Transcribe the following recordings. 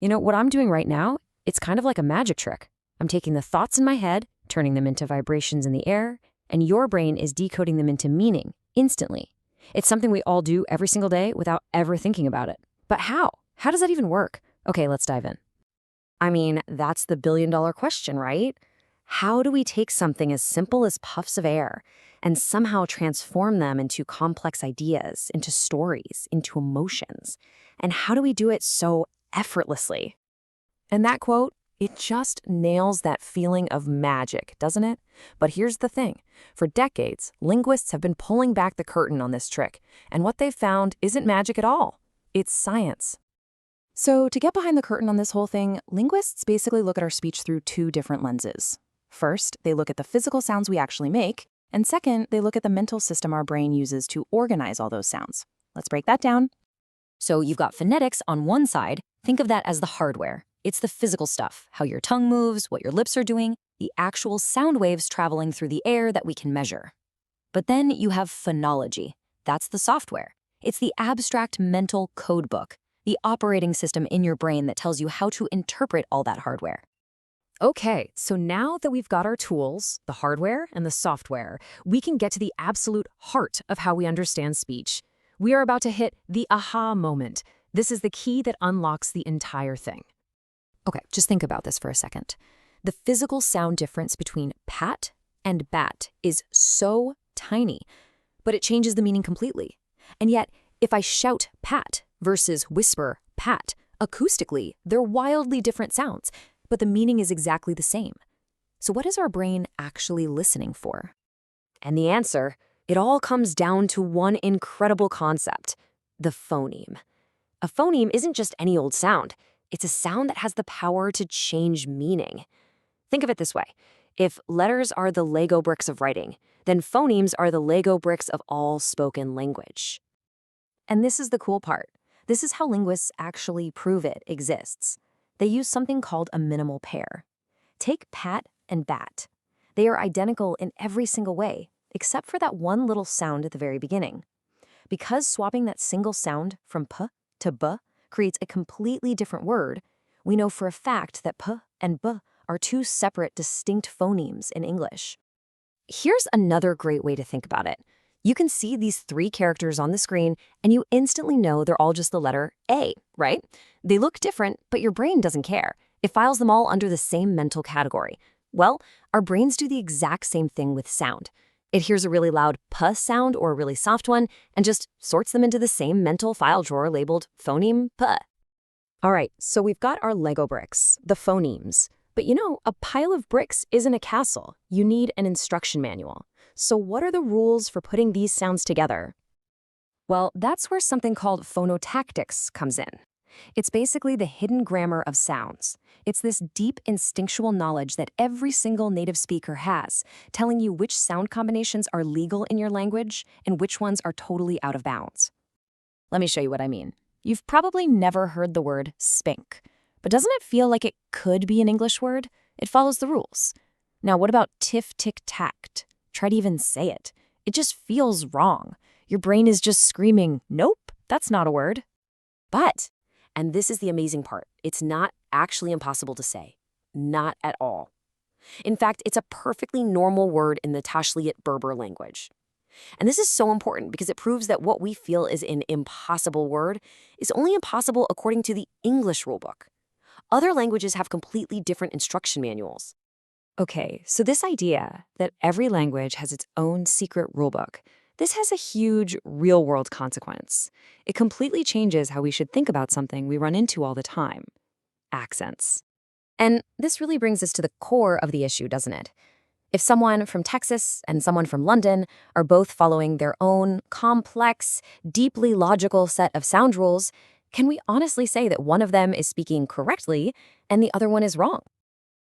You know, what I'm doing right now, it's kind of like a magic trick. I'm taking the thoughts in my head, turning them into vibrations in the air, and your brain is decoding them into meaning instantly. It's something we all do every single day without ever thinking about it. But how? How does that even work? Okay, let's dive in. I mean, that's the billion-dollar question, right? How do we take something as simple as puffs of air and somehow transform them into complex ideas, into stories, into emotions? And how do we do it so effortlessly? And that quote, it just nails that feeling of magic, doesn't it? But here's the thing. For decades, linguists have been pulling back the curtain on this trick, and what they've found isn't magic at all. It's science. So to get behind the curtain on this whole thing, linguists basically look at our speech through two different lenses. First, they look at the physical sounds we actually make, and second, they look at the mental system our brain uses to organize all those sounds. Let's break that down. So you've got phonetics on one side. Think of that as the hardware. It's the physical stuff, how your tongue moves, what your lips are doing, the actual sound waves traveling through the air that we can measure. But then you have phonology. That's the software. It's the abstract mental code book, the operating system in your brain that tells you how to interpret all that hardware. Okay, so now that we've got our tools, the hardware and the software, we can get to the absolute heart of how we understand speech. We are about to hit the aha moment. This is the key that unlocks the entire thing. Okay, just think about this for a second. The physical sound difference between pat and bat is so tiny, but it changes the meaning completely. And yet, if I shout pat versus whisper pat, acoustically, they're wildly different sounds, but the meaning is exactly the same. So what is our brain actually listening for? And the answer, it all comes down to one incredible concept, the phoneme. A phoneme isn't just any old sound. It's a sound that has the power to change meaning. Think of it this way. If letters are the Lego bricks of writing, then phonemes are the Lego bricks of all spoken language. And this is the cool part. This is how linguists actually prove it exists. They use something called a minimal pair. Take pat and bat. They are identical in every single way, except for that one little sound at the very beginning. Because swapping that single sound from p to b creates a completely different word, we know for a fact that p and b are two separate, distinct phonemes in English. Here's another great way to think about it. You can see these three characters on the screen, and you instantly know they're all just the letter A, right? They look different, but your brain doesn't care. It files them all under the same mental category. Well, our brains do the exact same thing with sound. It hears a really loud p sound or a really soft one and just sorts them into the same mental file drawer labeled phoneme p. All right, so we've got our Lego bricks, the phonemes. But you know, a pile of bricks isn't a castle. You need an instruction manual. So what are the rules for putting these sounds together? Well, that's where something called phonotactics comes in. It's basically the hidden grammar of sounds. It's this deep instinctual knowledge that every single native speaker has, telling you which sound combinations are legal in your language and which ones are totally out of bounds. Let me show you what I mean. You've probably never heard the word spank, but doesn't it feel like it could be an English word? It follows the rules. Now, what about tiff-tick-tact? Try to even say it. It just feels wrong. Your brain is just screaming, nope, that's not a word. But, and this is the amazing part, it's not actually impossible to say. Not at all. In fact, it's a perfectly normal word in the Tashliyat Berber language. And this is so important because it proves that what we feel is an impossible word is only impossible according to the English rulebook. Other languages have completely different instruction manuals. Okay, so this idea that every language has its own secret rulebook, this has a huge real-world consequence. It completely changes how we should think about something we run into all the time: accents. And this really brings us to the core of the issue, doesn't it? If someone from Texas and someone from London are both following their own complex, deeply logical set of sound rules, can we honestly say that one of them is speaking correctly and the other one is wrong?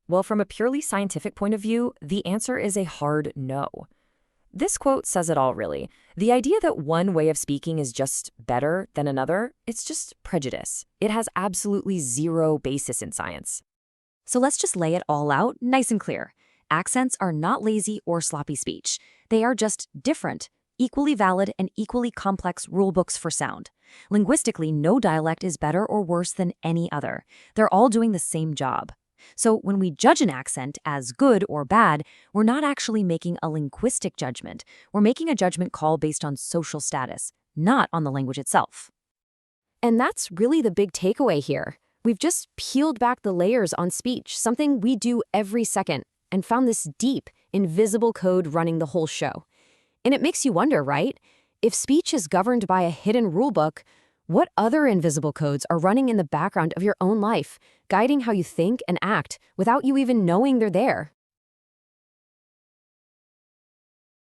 Well, from a purely scientific point of view, the answer is a hard no. This quote says it all, really. The idea that one way of speaking is just better than another, it's just prejudice. It has absolutely zero basis in science. So let's just lay it all out nice and clear. Accents are not lazy or sloppy speech. They are just different, equally valid and equally complex rulebooks for sound. Linguistically, no dialect is better or worse than any other. They're all doing the same job. So when we judge an accent as good or bad, we're not actually making a linguistic judgment. We're making a judgment call based on social status, not on the language itself. And that's really the big takeaway here. We've just peeled back the layers on speech, something we do every second, and found this deep, invisible code running the whole show. And it makes you wonder, right? If speech is governed by a hidden rulebook, what other invisible codes are running in the background of your own life, guiding how you think and act without you even knowing they're there?